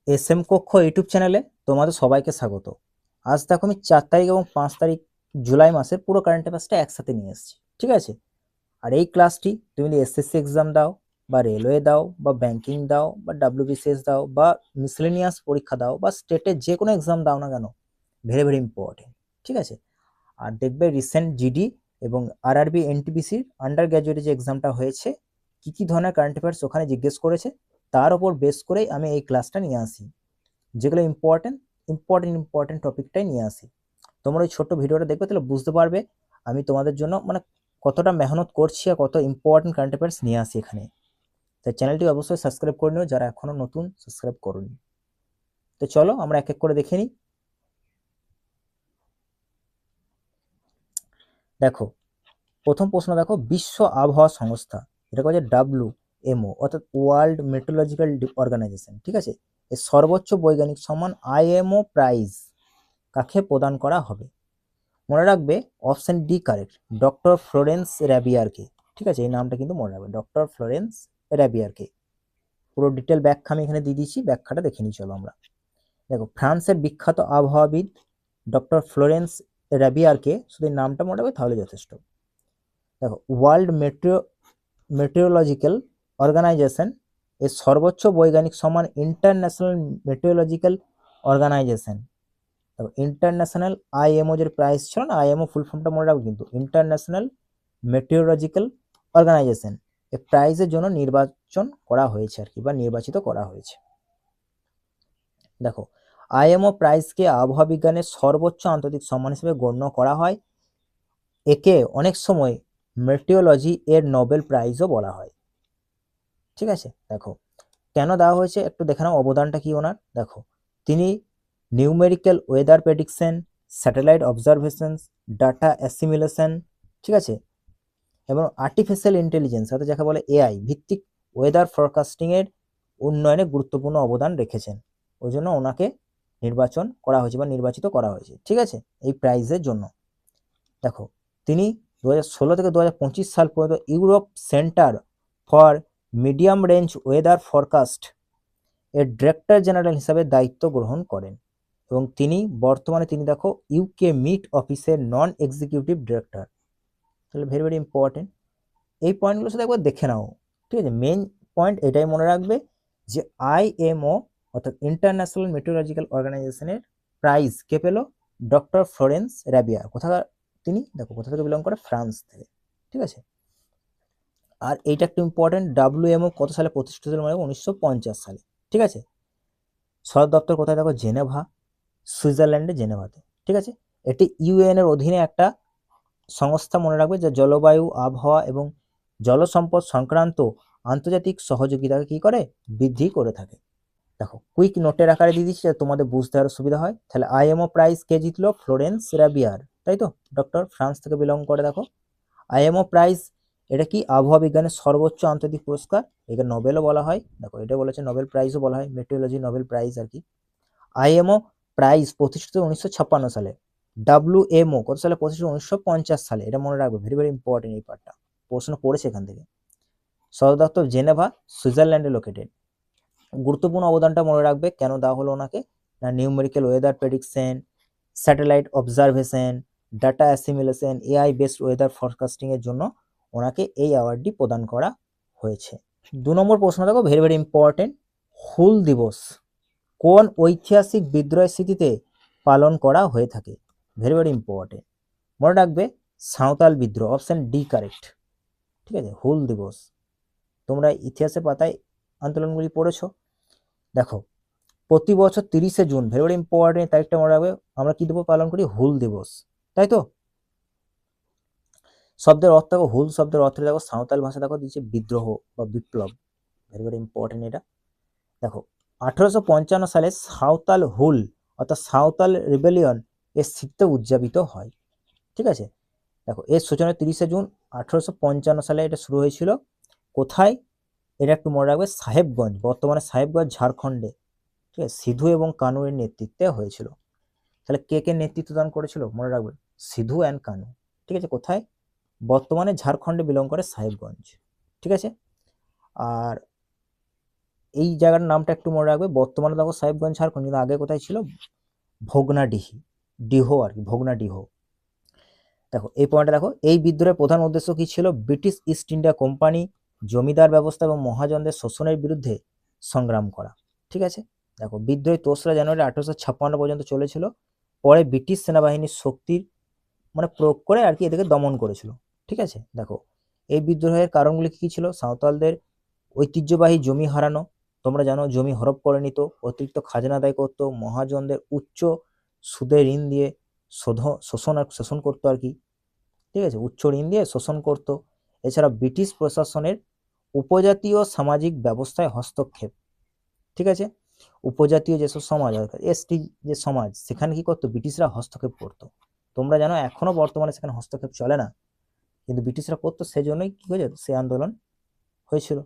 SM কক্ষ YouTube চ্যানেলে তোমাদের সবাইকে স্বাগত। আজ দেখো আমি 4 তারিখ এবং 5 তারিখ জুলাই মাসের পুরো কারেন্ট অ্যাফেয়ার্সটা একসাথে নিয়ে এসেছি, ঠিক আছে? আর এই ক্লাসটি তুমি যদি এসএসসি এক্সাম দাও বা রেলওয়ে দাও বা ব্যাংকিং দাও বা ডাব্লিউবিসিএস দাও বা মিসলেনিয়াস পরীক্ষা দাও বা স্টেটের যে কোনো এক্সাম দাও না কেন, ভেরি ভেরি ইম্পর্টেন্ট, ঠিক আছে? আর দেখবে রিসেন্ট জিডি এবং আরআরবি এনটিপিসির আন্ডার গ্র্যাজুয়েটে যে এক্সামটা হয়েছে, কি কি ধরনের কারেন্ট অ্যাফেয়ার্স ওখানে জিজ্ঞেস করেছে, তার উপর বেস করেই আমি এই ক্লাসটা নিয়ে আসি, যেগুলো ইম্পর্টেন্ট টপিকটাই নিয়ে আসি। তোমরা ওই ছোট্ট ভিডিওটা দেখবে, তাহলে বুঝতে পারবে আমি তোমাদের জন্য মানে কতটা মেহনত করছি আর কত ইম্পর্টেন্ট কারেন্ট অ্যাফেয়ার্স নিয়ে আসি এখানে। তাই চ্যানেলটি অবশ্যই সাবস্ক্রাইব করে নিও যারা এখনো নতুন সাবস্ক্রাইব করোনি। তো চলো আমরা এক এক করে দেখে নিই। দেখো, প্রথম প্রশ্ন দেখো, বিশ্ব আবহাওয়া সংস্থা, এটা হচ্ছে WMO অর্থাৎ ওয়ার্ল্ড মেট্রোলজিক্যাল অর্গানাইজেশন, ঠিক আছে? এর সর্বোচ্চ বৈজ্ঞানিক সম্মান IMO প্রাইজ কাকে প্রদান করা হবে? মনে রাখবে option D correct, doctor Florence র্যাবিয়ারকে, ঠিক আছে? এই নামটা কিন্তু মনে রাখবে, ডক্টর ফ্লোরেন্স র্যাবিয়ারকে। পুরো ডিটেল ব্যাখ্যা আমি এখানে দিয়ে দিচ্ছি, ব্যাখ্যাটা দেখে নিই চলো আমরা। দেখো, ফ্রান্সের বিখ্যাত আবহাওয়াবিদ ডক্টর ফ্লোরেন্স র্যাবিয়ারকে, শুধু এই নামটা মনে রাখবে তাহলে যথেষ্ট। দেখো, ওয়ার্ল্ড মেট্রোলজিক্যাল অর্গানাইজেশন এর সর্বোচ্চ বৈজ্ঞানিক সম্মান ইন্টারন্যাশনাল মেট্রোলজিক্যাল অর্গানাইজেশন। দেখো, ইন্টারন্যাশনাল IMO যে প্রাইস ছিল না, IMO ফুল ফর্মটা মনে রাখবে কিন্তু, ইন্টারন্যাশনাল মেট্রোলজিক্যাল অর্গানাইজেশন, এই প্রাইজের জন্য নির্বাচন করা হয়েছে আর কি, বা নির্বাচিত করা হয়েছে। দেখো, IMO প্রাইজকে আবহাওয়া বিজ্ঞানের সর্বোচ্চ আন্তর্জাতিক সম্মান হিসেবে গণ্য করা হয়। একে অনেক সময় মেটিওলজি এর নোবেল প্রাইজও বলা হয়, ঠিক আছে? দেখো, কেন দেওয়া হয়েছে একটু দেখে নাও, অবদানটা কি ওনার। দেখো, তিনি numerical weather prediction, satellite observation, data assimilation, ঠিক আছে, এবং আর্টিফিশিয়াল ইন্টেলিজেন্স অর্থাৎ যাকে বলে AI ভিত্তিক ওয়েদার ফরকাস্টিং এর উন্নয়নে গুরুত্বপূর্ণ অবদান রেখেছেন। ওই জন্য ওনাকে নির্বাচন করা হয়েছে বা নির্বাচিত করা হয়েছে, ঠিক আছে, এই প্রাইজের জন্য। দেখো, তিনি 2016 থেকে 2025 সাল পর্যন্ত Europe centre for medium range weather forecast এর ডিরেক্টর জেনারেল হিসাবে দায়িত্ব গ্রহণ করেন, এবং তিনি বর্তমানে দেখো ইউকে মিট অফিসের নন এক্সিকিউটিভ ডিরেক্টর। তাহলে ভেরি ভেরি ইম্পর্টেন্ট, এই পয়েন্টগুলো শুধু একবার দেখে নাও, ঠিক আছে? মেন পয়েন্ট এটাই মনে রাখবে যে IMO অর্থাৎ ইন্টারন্যাশনাল মেট্রোলজিক্যাল অর্গানাইজেশনের প্রাইজ কে পেল? Doctor Florence Rabier. কোথাকার তিনি? দেখো, কোথা থেকে বিলং করে? ফ্রান্স থেকে, ঠিক আছে? আর এইটা একটু ইম্পর্টেন্ট, WMO কত সালে প্রতিষ্ঠিত হয়েছিল? মানে 1950 সালে, ঠিক আছে? সদর দপ্তর কোথায়? দেখো, জেনেভা, সুইজারল্যান্ডে, জেনেভাতে, ঠিক আছে? এটি UN এর অধীনে একটা সংস্থা, মনে রাখবে, যা জলবায়ু, আবহাওয়া এবং জলসম্পদ সংক্রান্ত আন্তর্জাতিক সহযোগিতাকে কি করে? বৃদ্ধি করে থাকে। দেখো, কুইক নোটের আকারে দিয়ে দিচ্ছি যাতে তোমাদের বুঝতে আরো সুবিধা হয়। তাহলে IMO প্রাইজ কে জিতলো? ফ্লোরেন্স র্যাবিয়ার, তাই তো? ডক্টর, ফ্রান্স থেকে বিলং করে। দেখো, IMO প্রাইজ এটা কি? আবহাওয়া বিজ্ঞানের সর্বোচ্চ আন্তর্জাতিক পুরস্কার, একে নোবেলও বলা হয়। দেখো, এটা বলেছে নোবেল প্রাইজও বলা হয়, মেট্রোলজি নোবেল প্রাইজ আর কি। IMO প্রাইজ প্রতিষ্ঠিত 1956 সালে। WMO কত সালে প্রতিষ্ঠিত? 1950 সালে। এটা মনে রাখবে, ভেরি ভেরি ইম্পর্টেন্ট এই পার্টটা, প্রশ্ন পড়েছে এখান থেকে। সদর দপ্তর জেনেভা, সুইজারল্যান্ডে লোকেটেড। গুরুত্বপূর্ণ অবদানটা মনে রাখবে, কেন দেওয়া হলো ওনাকে? না, numerical weather prediction, satellite observation, data assimilation, AI based weather forecasting এর জন্য ওনাকে এই অ্যাওয়ার্ডটি প্রদান করা হয়েছে। 2 নম্বর প্রশ্ন দেখো, ভেরি ভেরি ইম্পর্টেন্ট, হুল দিবস কোন ঐতিহাসিক বিদ্রোহের স্মৃতিতে পালন করা হয়ে থাকে? ভেরি ভেরি ইম্পর্টেন্ট, মনে রাখবে সাঁওতাল বিদ্রোহ, অপশন ডি কারেক্ট, ঠিক আছে? হুল দিবস, তোমরা ইতিহাসের পাতায় আন্দোলনগুলি পড়েছো। দেখো, প্রতি বছর 30শে জুন, ভেরি ভেরি ইম্পর্টেন্ট তারিখটা মনে রাখবে, আমরা কি দিবস পালন করি? হুল দিবস, তাই তো? শব্দের অর্থ দেখো, হুল শব্দের অর্থ দেখো, সাঁওতাল ভাষা দেখো দিচ্ছে বিদ্রোহ বা বিপ্লব, ভেরি ভেরি ইম্পর্টেন্ট এটা। দেখো, 1855 সালে সাঁওতাল হুল অর্থাৎ সাঁওতাল রিবেলিয়ন এর স্মৃতিতে উদযাপিত হয়, ঠিক আছে? দেখো, এর সূচনা 30শে জুন 1855 সালে এটা শুরু হয়েছিল। কোথায়? এটা একটু মনে রাখবে, সাহেবগঞ্জ, বর্তমানে সাহেবগঞ্জ, ঝাড়খণ্ডে, ঠিক আছে? সিধু এবং কানুর নেতৃত্বে হয়েছিল। তাহলে কে কে নেতৃত্ব দান করেছিল? মনে রাখবে, সিধু অ্যান্ড কানু, ঠিক আছে? কোথায়? বর্তমানে ঝাড়খণ্ডে বিলং করে সাহেবগঞ্জ, ঠিক আছে? আর এই জায়গার নামটা একটু মনে রাখবে। বর্তমানে দেখো সাহেবগঞ্জ ঝাড়খণ্ড, কিন্তু আগে কোথায় ছিল? ভোগনাডিহি, ডিহো আর কি, ভোগনাডিহো। দেখো এই পয়েন্টটা দেখো, এই বিদ্রোহের প্রধান উদ্দেশ্য কি ছিল? ব্রিটিশ ইস্ট ইন্ডিয়া কোম্পানি, জমিদার ব্যবস্থা এবং মহাজনদের শোষণের বিরুদ্ধে সংগ্রাম করা। ঠিক আছে, দেখো বিদ্রোহী 3রা জানুয়ারি 1856 পর্যন্ত চলেছিল। পরে ব্রিটিশ সেনাবাহিনীর শক্তির মানে প্রয়োগ করে আর কি এদেরকে দমন করেছিল। ঠিক আছে, দেখো এই বিদ্রোহের কারণগুলি কি ছিল? সাঁওতালদের ঐতিহ্যবাহী জমি হারানো, তোমরা জানো জমি হরপ করে নিত, অতিরিক্ত খাজনা আদায় করতো, মহাজনদের উচ্চ সুদে ঋণ দিয়ে শোষণ করতো আর কি। ঠিক আছে, উচ্চ ঋণ দিয়ে শোষণ করত। এছাড়া ব্রিটিশ প্রশাসনের উপজাতীয় সামাজিক ব্যবস্থায় হস্তক্ষেপ। ঠিক আছে, উপজাতীয় যেসব সমাজ এসটি যে সমাজ, সেখানে কি করতো? ব্রিটিশরা হস্তক্ষেপ করতো। তোমরা জানো এখনো বর্তমানে সেখানে হস্তক্ষেপ চলে না, কিন্তু ব্রিটিশরা করতো, সেজন্যই কি হয়েছে? সে আন্দোলন হয়েছিল।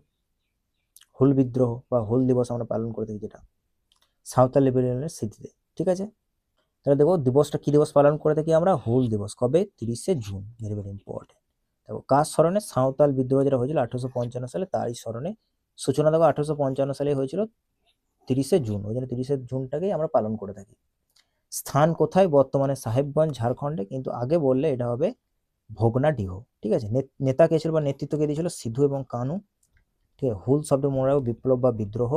হুল বিদ্রোহ বা হুল দিবস আমরা পালন করে থাকি, যেটা সাঁওতাল লিবারেশনের স্মৃতিতে। ঠিক আছে, তাহলে দেখো দিবসটা কি দিবস পালন করে থাকি আমরা? হুল দিবস। কবে? 30শে জুন। Very very important. দেখো কার স্মরণে? সাঁওতাল বিদ্রোহ যেটা হয়েছিল 1855 সালে, তারই স্মরণে সূচনা দেখো 1855 সালে হয়েছিল 30শে জুন। ওই জন্য 30শে জুনটাকেই আমরা পালন করে থাকি। স্থান কোথায়? বর্তমানে সাহেবগঞ্জ ঝাড়খণ্ডে, কিন্তু আগে বললে এটা হবে ভোগনাডিহো। ঠিক আছে, নেতা কে ছিল বা নেতৃত্ব কে দিয়েছিল? সিধু এবং কানু। ঠিক আছে, হুল শব্দ মনে রাখো, বিপ্লব বা বিদ্রোহ।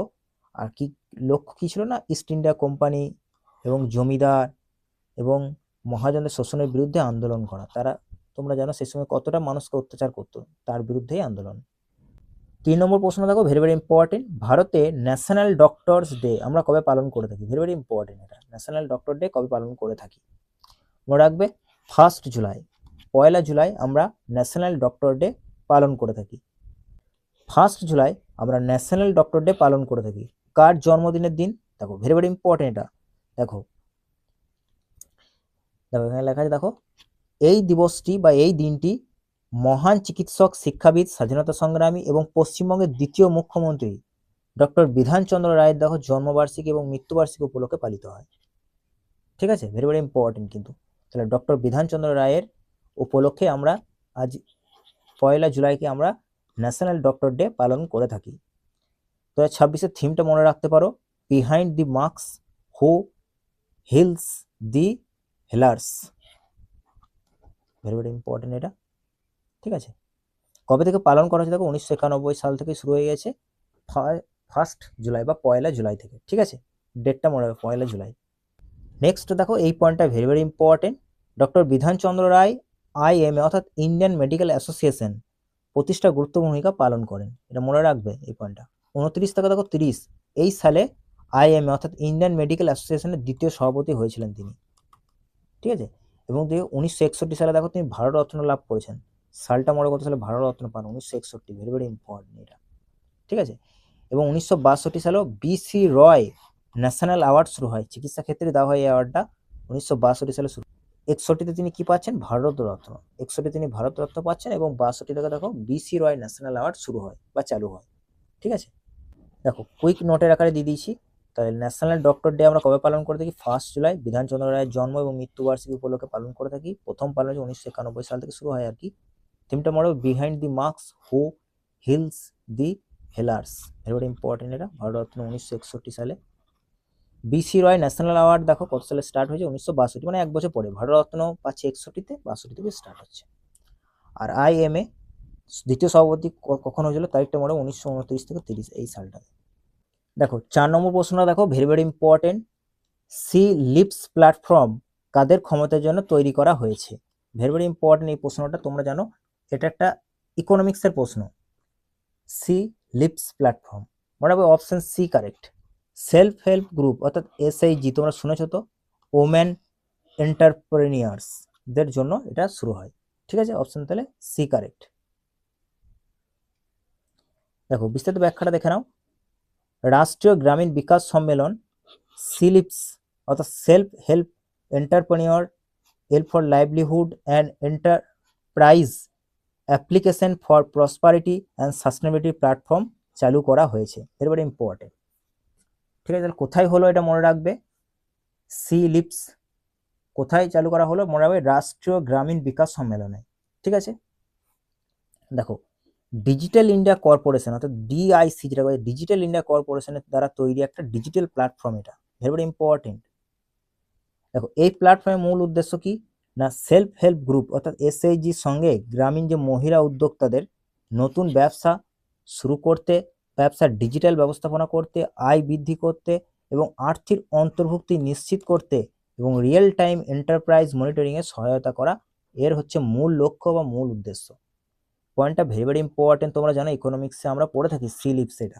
আর কি লক্ষ্য কি ছিল না? ইস্ট ইন্ডিয়া কোম্পানি এবং জমিদার এবং মহাজনদের শোষণের বিরুদ্ধে আন্দোলন করা। তারা, তোমরা জানো সেই সময় কতটা মানুষকে অত্যাচার করতো, তার বিরুদ্ধেই আন্দোলন। 3 নম্বর প্রশ্ন দেখো, ভেরি ভেরি ইম্পর্টেন্ট। ভারতে ন্যাশনাল ডক্টরস ডে আমরা কবে পালন করে থাকি? ভেরি ভেরি ইম্পর্টেন্ট এটা। ন্যাশনাল ডক্টর ডে কবে পালন করে থাকি? মনে রাখবে 1 জুলাই, 1 জুলাই আমরা ন্যাশনাল ডক্টর ডে পালন করে থাকি। 1 জুলাই আমরা ন্যাশনাল ডক্টর ডে পালন করে থাকি। কার জন্মদিনের দিন? দেখো ভেরি ভেরি ইম্পর্টেন্ট এটা। দেখো দেখো এখানে লেখা আছে, দেখো এই দিবসটি বা এই দিনটি মহান চিকিৎসক, শিক্ষাবিদ, স্বাধীনতা সংগ্রামী এবং পশ্চিমবঙ্গের 2য় মুখ্যমন্ত্রী ডক্টর বিধানচন্দ্র রায়ের দেখো জন্মবার্ষিকী এবং মৃত্যুবার্ষিকী উপলক্ষে পালিত হয়। ঠিক আছে, ভেরি ভেরি ইম্পর্টেন্ট কিন্তু। তাহলে ডক্টর বিধানচন্দ্র রায়ের উপলক্ষে আমরা আজ 1 জুলাইকে আমরা ন্যাশনাল ডক্টর ডে পালন করে থাকি। 2026-এর থিমটা মনে রাখতে পারো, behind the marks who heals the healers. Very very important এটা। ঠিক আছে, কবে থেকে পালন করা হচ্ছে? দেখো 1991 সাল থেকে শুরু হয়ে গেছে, 1 জুলাই বা 1 জুলাই থেকে। ঠিক আছে, ডেটটা মনে রাখবে, 1 জুলাই। নেক্সট দেখো এই পয়েন্টটা very very important. Doctor Bidhan Chandra Roy IMA অর্থাৎ ইন্ডিয়ান মেডিকেল অ্যাসোসিয়েশন প্রতিষ্ঠা গুরুত্বপূর্ণ ভূমিকা পালন করেন। এটা মনে রাখবে এই পয়েন্টটা। 29 থেকে দেখো 30 এই সালে IMA অর্থাৎ ইন্ডিয়ান মেডিকেল অ্যাসোসিয়েশনের 2য় সভাপতি হয়েছিলেন তিনি। ঠিক আছে, এবং 1961 সালে দেখো তিনি ভারতরত্ন লাভ করেছেন। সালটা মনে কত সালে ভারতরত্ন পান? 1961। ভেরি ভেরি ইম্পর্টেন্ট এটা। ঠিক আছে, এবং 1962 সালেও BC রয় ন্যাশনাল অ্যাওয়ার্ড শুরু হয়, চিকিৎসা ক্ষেত্রে দেওয়া হয় এই অ্যাওয়ার্ডটা 1962 সালে শুরু। 61-তে তিনি কি পাচ্ছেন? ভারতরত্ন। 61 তিনি ভারতরত্ন পাচ্ছেন, এবং 62 থেকে দেখো BC রয় ন্যাশনাল অ্যাওয়ার্ড শুরু হয় বা চালু হয়। ঠিক আছে, দেখো কুইক নোটের আকারে দিয়ে দিয়েছি। তাহলে ন্যাশনাল ডক্টর ডে আমরা কবে পালন করে থাকি? 1 জুলাই, বিধানচন্দ্র রায়ের জন্ম এবং মৃত্যুবার্ষিকী উপলক্ষে পালন করে থাকি। প্রথম পালন 1991 সাল থেকে শুরু হয় আর কি। থিমটা মনে behind the marks who heals the healers. Very very important এটা। ভারতরত্ন 1961 সালে। BC রয় ন্যাশনাল অ্যাওয়ার্ড দেখো কত সালে স্টার্ট হয়েছে? 1962, মানে 1 বছর পরে। ভারতরত্ন পাচ্ছে 61-তে, 62 থেকে স্টার্ট হচ্ছে। আর IMA 2য় সভাপতি কখন হয়েছিল? তারিখটা মনে 1929 থেকে 30 এই সালটা। দেখো 4 নম্বর প্রশ্নটা দেখো, very very important. SE LEAPS platform কাদের ক্ষমতার জন্য তৈরি করা হয়েছে? ভেরি ভেরি ইম্পর্টেন্ট এই প্রশ্নটা, তোমরা জানো এটা একটা ইকোনমিক্সের প্রশ্ন। সি লিপস প্ল্যাটফর্ম, মনে হবে option C correct. Self help group অর্থাৎ SHG, তোমরা শুনেছো তো, ওমেন এন্টারপ্রেনিয়ার্সদের জন্য এটা শুরু হয়। ঠিক আছে, অপশন তাহলে সি কারেক্ট। দেখো বিস্তারিত ব্যাখ্যাটা দেখে নাও। রাষ্ট্রীয় গ্রামীণ বিকাশ সম্মেলন সিলিপস অর্থাৎ self help entrepreneur help for livelihood and enterprise application for prosperity and sustainability platform চালু করা হয়েছে। Very very important. ঠিক আছে, তাহলে কোথায় হলো এটা মনে রাখবে। সি লিপস কোথায় চালু করা হলো? মনে রাখবে রাষ্ট্রীয় গ্রামীণ বিকাশ সম্মেলনে। ঠিক আছে, দেখো ডিজিটাল ইন্ডিয়া কর্পোরেশন অর্থাৎ ডিআইসি যেটা বলে ডিজিটাল ইন্ডিয়া কর্পোরেশনের দ্বারা তৈরি একটা ডিজিটাল প্ল্যাটফর্ম, এটা ভেরি ভেরি ইম্পর্টেন্ট। দেখো এই প্ল্যাটফর্মের মূল উদ্দেশ্য কি না সেলফ হেল্প গ্রুপ অর্থাৎ এসএইচজির সঙ্গে গ্রামীণ যে মহিলা উদ্যোক্তাদের নতুন ব্যবসা শুরু করতে, ব্যবসার ডিজিটাল ব্যবস্থাপনা করতে, আয় বৃদ্ধি করতে এবং আর্থিক অন্তর্ভুক্তি নিশ্চিত করতে এবং রিয়েল টাইম এন্টারপ্রাইজ মনিটরিংয়ে সহায়তা করা এর হচ্ছে মূল লক্ষ্য বা মূল উদ্দেশ্য। পয়েন্টটা ভেরি ভেরি ইম্পর্টেন্ট, তোমরা জানো ইকোনমিক্সে আমরা পড়ে থাকি সিলিপস এটা,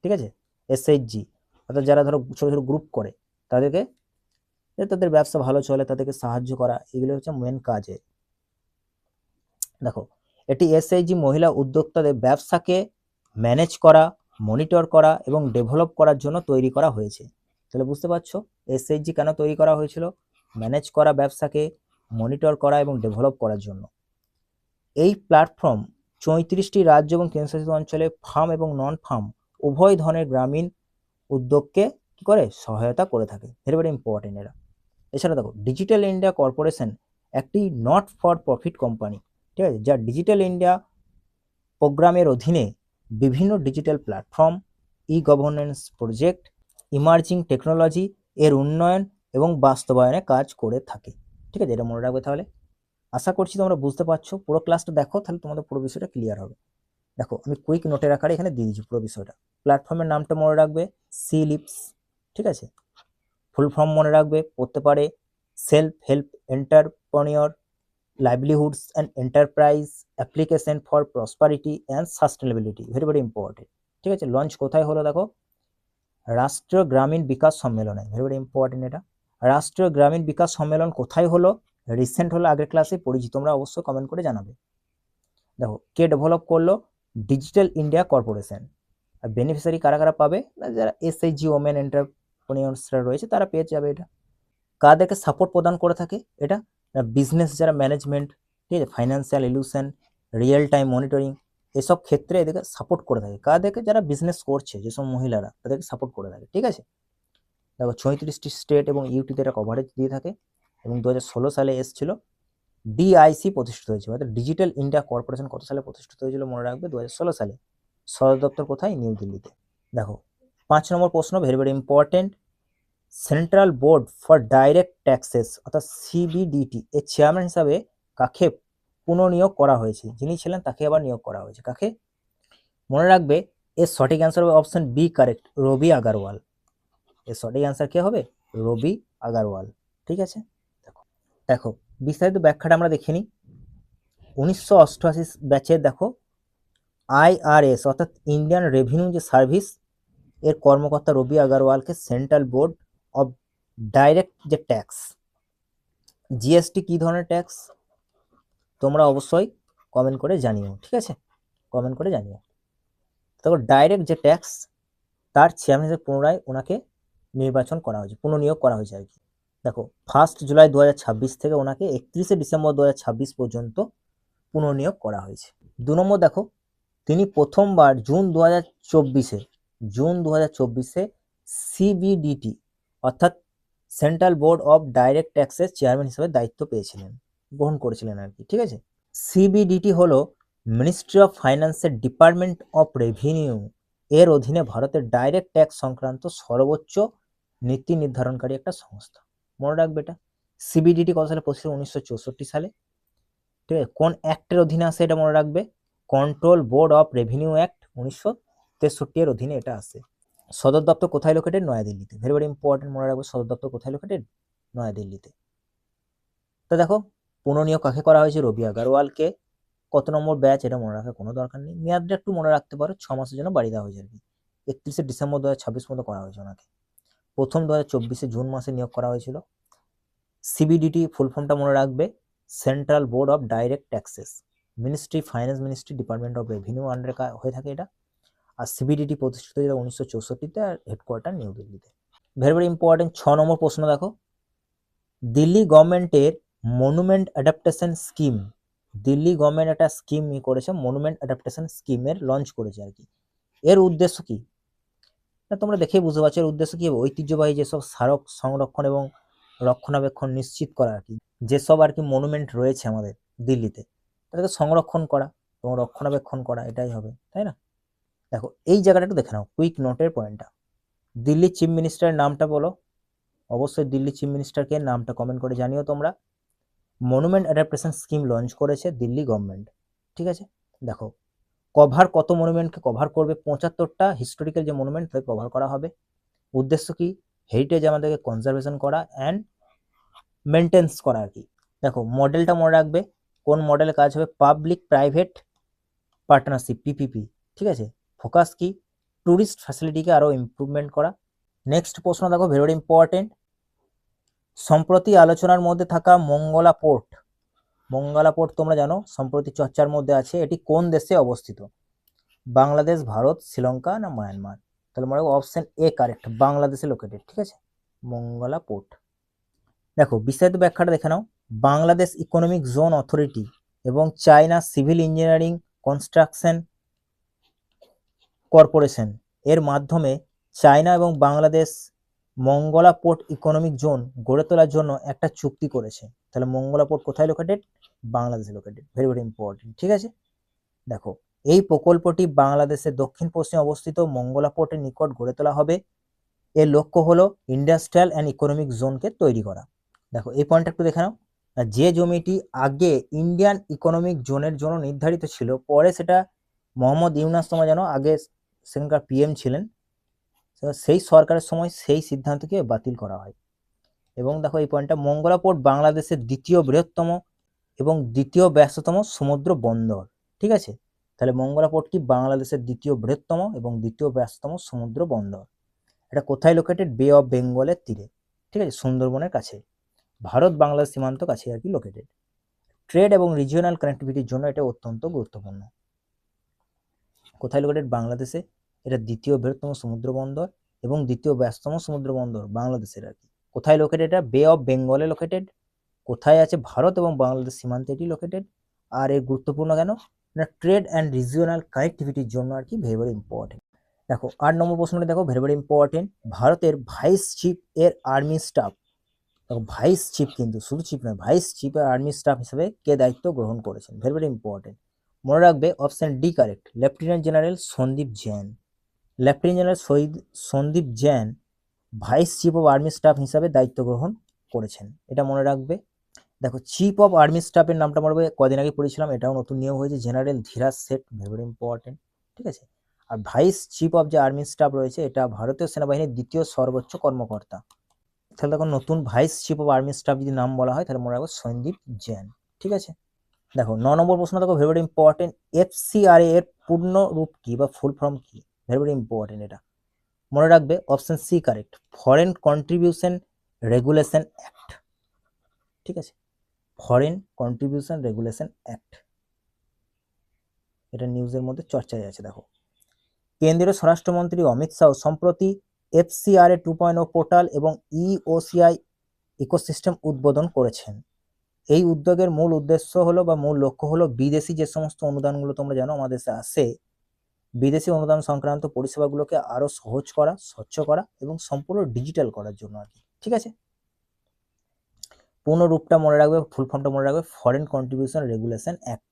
ঠিক আছে। এসএইচজি অর্থাৎ যারা ধরো ছোটো ছোটো গ্রুপ করে তাদেরকে, তাদের ব্যবসা ভালো চলে তাদেরকে সাহায্য করা, এগুলো হচ্ছে মেন কাজে। দেখো এটি এসএইচজি মহিলা উদ্যোক্তাদের ব্যবসাকে ম্যানেজ করা, মনিটর করা এবং ডেভেলপ করার জন্য তৈরি করা হয়েছে। তাহলে বুঝতে পারছো এসএইচজি কেন তৈরি করা হয়েছিল, ম্যানেজ করা, ব্যবসাকে মনিটর করা এবং ডেভেলপ করার জন্য। এই প্ল্যাটফর্ম 34টি রাজ্য এবং কেন্দ্রশাসিত অঞ্চলে ফার্ম এবং নন ফার্ম উভয় ধরনের গ্রামীণ উদ্যোগকে কি করে সহায়তা করে থাকে, ভেরি ভেরি ইম্পর্টেন্ট এরা। এছাড়া দেখো ডিজিটাল ইন্ডিয়া কর্পোরেশন একটি নট ফর প্রফিট কোম্পানি, ঠিক আছে, যা ডিজিটাল ইন্ডিয়া প্রোগ্রামের অধীনে বিভিন্ন ডিজিটাল প্ল্যাটফর্ম, ই গভর্নেন্স প্রজেক্ট, ইমার্জিং টেকনোলজি এর উন্নয়ন এবং বাস্তবায়নে কাজ করে থাকে, ঠিক আছে, এটা মনে রাখবে। তাহলে আশা করছি তোমরা বুঝতে পারছো, পুরো ক্লাসটা দেখো তাহলে তোমাদের পুরো বিষয়টা ক্লিয়ার হবে। দেখো আমি কুইক নোটের আকারে এখানে দিয়ে দিচ্ছি পুরো বিষয়টা। প্ল্যাটফর্মের নামটা মনে রাখবে সিলিপস, ঠিক আছে। ফুল ফর্ম মনে রাখবে, পড়তে পারে self help entrepreneur livelihoods and enterprise application for prosperity and sustainability, very very important, ঠিক আছে। লঞ্চ কোথায় হলো দেখো রাষ্ট্রীয় গ্রামীণ বিকাশ সম্মেলনে, ভেরি ভেরি ইম্পর্টেন্ট এটা। রাষ্ট্রীয় গ্রামীণ বিকাশ সম্মেলন কোথায় হলো, রিসেন্ট হলো, আগের ক্লাসে পড়েছি, তোমরা অবশ্যই কমেন্ট করে জানাবে। দেখো কে ডেভেলপ করলো, ডিজিটাল ইন্ডিয়া কর্পোরেশন। আর বেনিফিশিয়ারি কারা কারা পাবে, যারা এসএইচজি ওমেন এন্টারপ্রেনিউরসরা রয়েছে তারা পেয়ে যাবে এটা। কাদেরকে সাপোর্ট প্রদান করে থাকে এটা, বিজনেস যারা ম্যানেজমেন্ট, ঠিক আছে, financial illusion, real time monitoring এসব ক্ষেত্রে এদেরকে সাপোর্ট করে থাকে। কাদেরকে, যারা বিজনেস করছে যেসব মহিলারা তাদেরকে সাপোর্ট করে থাকে, ঠিক আছে। দেখো 34টি স্টেট এবং ইউটিতে এটা কভারেজ দিয়ে থাকে এবং 2016 সালে এসেছিল ডিআইসি প্রতিষ্ঠিত হয়েছে, অর্থাৎ ডিজিটাল ইন্ডিয়া কর্পোরেশন কত সালে প্রতিষ্ঠিত হয়েছিল মনে রাখবে 2016 সালে। সদর দপ্তর কোথায়, নিউ দিল্লিতে। দেখো 5 নম্বর প্রশ্ন, very very important. Central board for direct taxes অর্থাৎ সিবিডিটি এর চেয়ারম্যান হিসাবে কাকে পুনর্নিয়োগ করা হয়েছে, যিনি ছিলেন তাকে আবার নিয়োগ করা হয়েছে, কাকে মনে রাখবে। এর সঠিক অ্যান্সার হবে অপশন বি কারেক্ট, রবি আগারওয়াল। এর সঠিক অ্যান্সার কি হবে, রবি আগারওয়াল, ঠিক আছে। দেখো দেখো বিস্তারিত ব্যাখ্যাটা আমরা দেখে নিই। 1988 ব্যাচের দেখো আইআরএস অর্থাৎ ইন্ডিয়ান রেভিনিউ যে সার্ভিস এর কর্মকর্তা রবি আগারওয়ালকে সেন্ট্রাল বোর্ড অফ ডাইরেক্ট যে ট্যাক্স, জিএসটি কি ধরনের ট্যাক্স তোমরা অবশ্যই কমেন্ট করে জানিও, ঠিক আছে, কমেন্ট করে জানিও। দেখো ডাইরেক্ট যে ট্যাক্স তার চেয়ারম্যান হিসেবে পুনরায় ওনাকে নির্বাচন করা হয়েছে, পুনর্নিয়োগ করা হয়েছে আর কি। দেখো 1 জুলাই 2026 থেকে ওনাকে 31 ডিসেম্বর 2026 পর্যন্ত পুনর্নিয়োগ করা হয়েছে। 2 নম্বর দেখো তিনি প্রথমবার জুন 2024-এ সিবিডিটি অর্থাৎ সেন্ট্রাল বোর্ড অফ ডাইরেক্ট ট্যাক্সের চেয়ারম্যান হিসেবে দায়িত্ব পেয়েছিলেন, গ্রহণ করেছিলেন আর কি, ঠিক আছে। সিবিডিটি হলো মিনিস্ট্রি অফ ফাইন্যান্সের ডিপার্টমেন্ট অফ রেভিনিউ এর অধীনে ভারতের ডাইরেক্ট ট্যাক্স সংক্রান্ত সর্বোচ্চ নীতি নির্ধারণকারী একটা সংস্থা, মনে রাখবে এটা। সিবিডিটি কত সালে প্রতিষ্ঠিত, 1964 সালে, ঠিক আছে। কোন অ্যাক্টের অধীনে আসে এটা মনে রাখবে, control board of revenue act 1963 এর অধীনে এটা আসে। সদর দপ্তর কোথায় লোকেটেড, নয়াদিল্লিতে, ভেরি ভেরি ইম্পর্টেন্ট, মনে রাখবে সদর দপ্তর কোথায় লোকেটেড, নয়াদিল্লিতে। তো দেখো পুনর্নিয়োগ কাকে করা হয়েছে, রবি আগারওয়ালকে। কত নম্বর ব্যাচ এটা মনে রাখার কোনো দরকার নেই, মেয়াদটা একটু মনে রাখতে পারো, 6 মাসের জন্য বাড়িয়ে দেওয়া হয়েছে আর কি। 31 ডিসেম্বর 2026 মতো করা হয়েছে ওনাকে। প্রথম 2024 জুন মাসে নিয়োগ করা হয়েছিল। সিবিডিটি ফুল ফর্মটা মনে রাখবে, central board of direct taxes, ministry finance ministry department of revenue আন্ডারে হয়ে থাকে এটা। আর সিবিডিটি প্রতিষ্ঠিত হয়েছিল 1964-তে আর হেডকোয়ার্টার নিউ দিল্লিতে। Very very important. 6 নম্বর প্রশ্ন দেখো দিল্লি গভর্নমেন্টের monument adaptation scheme, Delhi government একটা স্কিম করেছে, মনুমেন্ট অ্যাডাপ্টেশন স্কিমের লঞ্চ করেছে আর কি। এর উদ্দেশ্য কি না তোমরা দেখেই বুঝতে পারছো, এর উদ্দেশ্য কি হবে, ঐতিহ্যবাহী যেসব স্মারক সংরক্ষণ এবং রক্ষণাবেক্ষণ নিশ্চিত করা আর কি, যেসব আর কি মনুমেন্ট রয়েছে আমাদের দিল্লিতে তাদেরকে সংরক্ষণ করা এবং রক্ষণাবেক্ষণ করা, এটাই হবে, তাই না? দেখো এই জায়গাটা একটু দেখে নাও, কুইক নোটের পয়েন্টটা। দিল্লি চিফ মিনিস্টারের নামটা বলো, অবশ্যই দিল্লি চিফ মিনিস্টারকে নামটা কমেন্ট করে জানিও তোমরা। মনুমেন্ট অ্যাডাপ্টেশন স্কিম লঞ্চ করেছে দিল্লি গভর্নমেন্ট, ঠিক আছে। দেখো কত মনুমেন্টকে কভার করবে, 75টা হিস্টোরিক্যাল যে মনুমেন্ট তাকে কভার করা হবে। উদ্দেশ্য কি, হেরিটেজ আমাদেরকে কনজারভেশন করা অ্যান্ড মেনটেন্স করা আর কি। দেখো মডেলটা মনে রাখবে, কোন মডেলে কাজ হবে, পাবলিক প্রাইভেট পার্টনারশিপ, পিপিপি, ঠিক আছে। ফোকাস কি, ট্যুরিস্ট ফ্যাসিলিটিকে আরও ইমপ্রুভমেন্ট করা। নেক্সট প্রশ্ন দেখো, ভেরি ইম্পর্টেন্ট, সম্প্রতি আলোচনার মধ্যে থাকা মঙ্গলা পোর্ট, মঙ্গলা পোর্ট তোমরা জানো সম্প্রতি চর্চার মধ্যে আছে, এটি কোন দেশে অবস্থিত, বাংলাদেশ, ভারত, শ্রীলঙ্কা না মায়ানমার? তাহলে মনে রাখো অপশন এ কারেক্ট, বাংলাদেশে লোকেটেড, ঠিক আছে, মঙ্গলা পোর্ট। দেখো বিস্তারিত ব্যাখ্যাটা দেখে নাও, বাংলাদেশ ইকোনমিক জোন অথরিটি এবং China civil engineering construction corporation এর মাধ্যমে চায়না এবং Bangladesh Mongla port economic zone গড়ে তোলার জন্য একটা চুক্তি করেছে। তাহলে মঙ্গলা পোর্ট কোথায় লোকেটেড, বাংলাদেশে লোকেটেড, ভেরি ইম্পর্টেন্ট, ঠিক আছে। দেখো এই প্রকল্পটি বাংলাদেশের দক্ষিণ পশ্চিমে অবস্থিত মঙ্গলা পোর্টের নিকট গড়ে তোলা হবে। এর লক্ষ্য হলো ইন্ডাস্ট্রিয়াল অ্যান্ড ইকোনমিক জোনকে তৈরি করা। দেখো এই পয়েন্টটা একটু দেখে নাও, যে জমিটি আগে ইন্ডিয়ান ইকোনমিক জোনের জন্য নির্ধারিত ছিল, পরে সেটা মোহাম্মদ ইউনাস তোমরা জানো আগে সেখানকার পিএম ছিলেন, সেই সরকারের সময় সেই সিদ্ধান্তকে বাতিল করা হয়। এবং দেখো এই পয়েন্টটা, মঙ্গলা পোর্ট বাংলাদেশের দ্বিতীয় বৃহত্তম এবং দ্বিতীয় ব্যস্ততম সমুদ্র বন্দর, ঠিক আছে। তাহলে মঙ্গলা পোর্ট কি, বাংলাদেশের দ্বিতীয় বৃহত্তম এবং দ্বিতীয় ব্যস্ততম সমুদ্র বন্দর। এটা কোথায় লোকেটেড, বে অফ বেঙ্গলের তীরে, ঠিক আছে, সুন্দরবনের কাছে, ভারত বাংলাদেশ সীমান্ত কাছে আর কি লোকেটেড। ট্রেড এবং রিজিওনাল কানেক্টিভিটির জন্য এটা অত্যন্ত গুরুত্বপূর্ণ। কোথায় লোকেটেড, বাংলাদেশে, এটা দ্বিতীয় বৃহত্তম সমুদ্র বন্দর এবং দ্বিতীয় ব্যস্ততম সমুদ্র বন্দর বাংলাদেশের আর কি। কোথায় লোকেটেড, এটা বে অফ বেঙ্গলে লোকেটেড। কোথায় আছে, ভারত এবং বাংলাদেশ সীমান্তে এটি লোকেটেড। আর এর গুরুত্বপূর্ণ কেন না, ট্রেড অ্যান্ড রিজিওনাল কানেক্টিভিটির জন্য আর কি, ভেরি ইম্পর্টেন্ট। দেখো 8 নম্বর প্রশ্নটা দেখো, ভেরি ইম্পর্টেন্ট, ভারতের ভাইস চিফ এর আর্মি স্টাফ, দেখো ভাইস চিফ কিন্তু শুধু চিফ নয়, ভাইস চিফ এর আর্মি স্টাফ হিসেবে কে দায়িত্ব গ্রহণ করেছেন, ভেরি ইম্পর্টেন্ট, মনে রাখবে option D correct, lieutenant general Sandeep Jain. Lieutenant general Sandeep Jain vice chief of army staff হিসাবে দায়িত্ব গ্রহণ করেছেন, এটা মনে রাখবে। দেখো চিফ অফ আর্মি স্টাফের নামটা মনে রাখবে, কদিন আগে পড়েছিলাম, এটাও নতুন নিয়ম হয়েছে, general Dhiraj Seth, very important, ঠিক আছে। আর ভাইস চিফ অফ যে আর্মি স্টাফ রয়েছে, এটা ভারতীয় সেনাবাহিনীর দ্বিতীয় সর্বোচ্চ কর্মকর্তা। তাহলে দেখো নতুন vice chief of army staff যদি নাম বলা হয়, তাহলে মনে রাখবো সন্দীপ জৈন, ঠিক আছে। দেখো 9 নম্বর প্রশ্ন দেখো, ভেরি ইম্পর্টেন্ট, এফসিআরএ এর পূর্ণ রূপ কি বা ফুল ফর্ম কি, ভেরি ইম্পর্টেন্ট, এটা মনে রাখবে option C correct, foreign contribution regulation act, ঠিক আছে, ফরেন কন্ট্রিবিউশন রেগুলেশন অ্যাক্ট, এটা নিউজের মধ্যে চর্চায় আছে। দেখো কেন্দ্রীয় স্বরাষ্ট্রমন্ত্রী অমিত শাহ সম্প্রতি এফসিআরএ 2.0 পোর্টাল এবং ইওসিআই ইকোসিস্টেম উদ্বোধন করেছেন। এই উদ্যোগের মূল উদ্দেশ্য হলো বা মূল লক্ষ্য হলো বিদেশি যে সমস্ত অনুদানগুলো তোমরা জানো আমাদের দেশে আসে, বিদেশি অনুদান সংক্রান্ত পরিষেবাগুলোকে আরো সহজ করা, স্বচ্ছ করা এবং সম্পূর্ণ ডিজিটাল করার জন্য আর কি, ঠিক আছে। পূর্ণ রূপটা মনে রাখবে, ফুল ফর্মটা মনে রাখবে, ফরেন কন্ট্রিবিউশন রেগুলেশন অ্যাক্ট।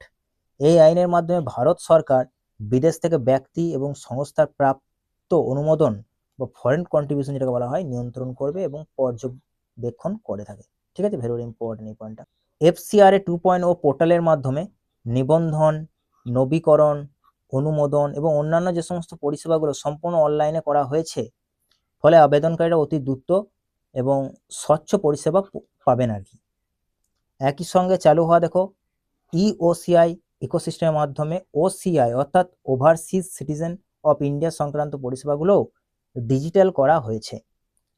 এই আইনের মাধ্যমে ভারত সরকার বিদেশ থেকে ব্যক্তি এবং সংস্থার প্রাপ্ত অনুমোদন বা ফরেন কন্ট্রিবিউশন যেটাকে বলা হয় নিয়ন্ত্রণ করবে এবং পর্যবেক্ষণ করে থাকে, ঠিক আছে, ভেরি ইম্পর্টেন্ট এই পয়েন্টটা। এফসিআরএ 2.0 পোর্টালের মাধ্যমে নিবন্ধন, নবীকরণ, অনুমোদন এবং অন্যান্য যে সমস্ত পরিষেবাগুলো সম্পূর্ণ অনলাইনে করা হয়েছে, ফলে আবেদনকারীরা অতি দ্রুত এবং স্বচ্ছ পরিষেবা পাবেন আর কি। একই সঙ্গে চালু হওয়া দেখো ইওসিআই ইকোসিস্টেমের মাধ্যমে ওসিআই অর্থাৎ ওভারসিজ সিটিজেন অফ ইন্ডিয়া সংক্রান্ত পরিষেবাগুলো ডিজিটাল করা হয়েছে।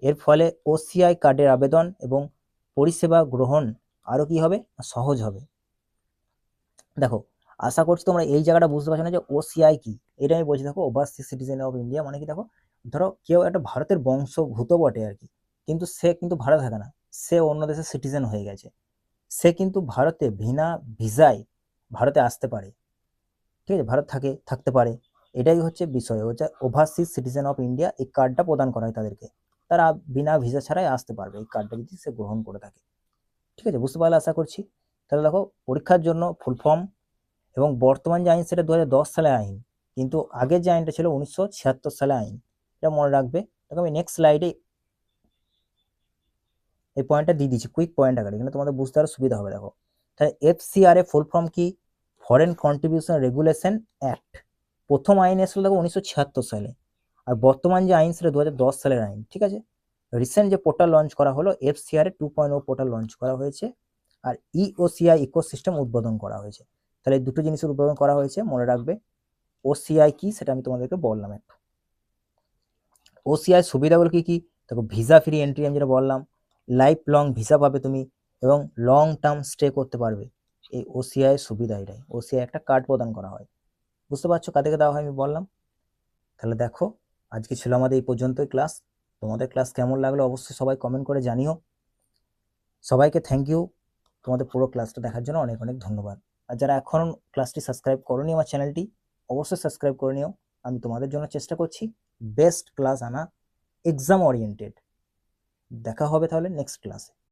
এর ফলে ওসিআই কার্ডের আবেদন এবং পরিষেবা গ্রহণ আরও কি হবে, সহজ হবে। দেখো আশা করছি তোমরা এই জায়গাটা বুঝতে পারছো না যে ওসিআই কি, এটা আমি বলছি। দেখো ওভারসিজ সিটিজেন অফ ইন্ডিয়া মানে কি, দেখো ধরো কেউ একটা ভারতের বংশভূত বটে আর কি, কিন্তু সে কিন্তু ভারত থাকে না, সে অন্য দেশের সিটিজেন হয়ে গেছে, সে কিন্তু ভারতে বিনা ভিসায় ভারতে আসতে পারে, ঠিক আছে, ভারত থাকতে পারে, এটাই হচ্ছে বিষয়, হচ্ছে ওভারসিজ সিটিজেন অফ ইন্ডিয়া। এই কার্ডটা প্রদান করা হয় তাদেরকে, তারা বিনা ভিসা ছাড়াই আসতে পারবে এই কার্ডটা যদি সে গ্রহণ করে থাকে, ঠিক আছে, বুঝতে পারলে আশা করছি। তাহলে দেখো পরীক্ষার জন্য ফুল ফর্ম এবং বর্তমান যে আইন সেটা 2010 সালের আইন, কিন্তু আগের যে আইনটা ছিল 1976 সালে আইন, এটা মনে রাখবে। দেখো আমি নেক্সট স্লাইডে এই পয়েন্টটা দিয়ে দিচ্ছি, কুইক পয়েন্ট আকারে, এখানে তোমাদের বুঝতে আরো সুবিধা হবে। দেখো তাহলে FCR এর ফুল ফর্ম কি? Foreign contribution regulation act. প্রথম আইন এসেছিল দেখো 1976 সালে, আর বর্তমান যে আইন সেটা 2010 সালের আইন, ঠিক আছে। রিসেন্ট যে পোর্টাল লঞ্চ করা হলো FCR এর 2.0 পোর্টাল লঞ্চ করা হয়েছে, আর EOCI ইকোসিস্টেম উদ্বোধন করা হয়েছে। তাহলে এই দুটো জিনিসের উদ্বোধন করা হয়েছে, মনে রাখবে। OCI কি সেটা আমি তোমাদেরকে বললাম একটু। OCI সুবিধাগুলো কি কি? দেখো ভিসা ফ্রি এন্ট্রি আমি যেটা বললাম, লাইফ লং ভিসা পাবে তুমি, এবং লং টার্ম স্টে করতে পারবে। এই OCI সুবিধা এটাই। OCI একটা কার্ড প্রদান করা হয়, বুঝতে পারছো কাদেরকে দেওয়া হয় আমি বললাম। তাহলে দেখো আজকে ছিল আমাদের এই পর্যন্তই ক্লাস। তোমাদের ক্লাস কেমন লাগলো অবশ্যই সবাই কমেন্ট করে জানিও। সবাইকে থ্যাংক ইউ, তোমাদের পুরো ক্লাসটা দেখার জন্য অনেক অনেক ধন্যবাদ। আর যারা এখন ক্লাসটি সাবস্ক্রাইব করোনি আমার চ্যানেলটি, অবশ্যই সাবস্ক্রাইব করে নিও। আমি তোমাদের জন্য চেষ্টা করছি বেস্ট ক্লাস আনা, এক্সাম ওরিয়েন্টেড। দেখা হবে তাহলে নেক্সট ক্লাসে।